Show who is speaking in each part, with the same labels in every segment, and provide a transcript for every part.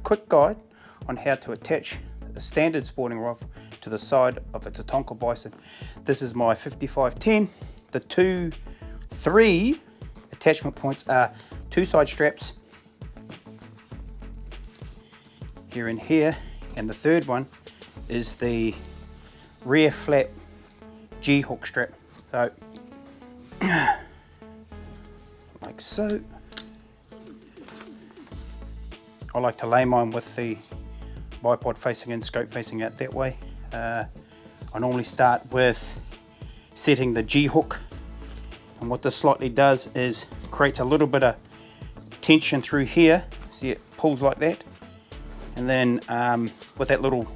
Speaker 1: quick guide on how to attach a standard sporting rifle to the side of a Tatonka bison. This is my 5510. The three attachment points are 2 side straps here and here, and the third one is the rear flap G-hook strap. So, like so. I like to lay mine with the bipod facing in, scope facing out that way. I normally start with setting the G-hook, and what this slightly does is creates a little bit of tension through here. See, it pulls like that, and then with that little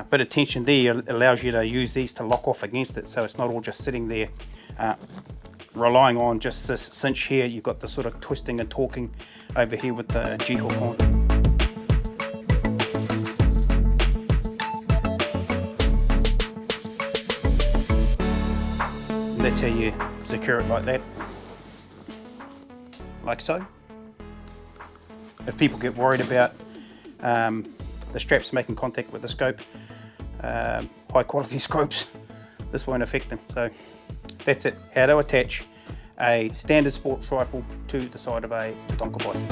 Speaker 1: bit of tension there, it allows you to use these to lock off against it, so it's not all just sitting there relying on just this cinch here. You've got the sort of twisting and torquing over here with the G-hook on. And that's how you secure it, like that, like so. If people get worried about the straps making contact with the scope, high quality scopes, this won't affect them. So that's it, how to attach a standard sports rifle to the side of a Tatonka bison.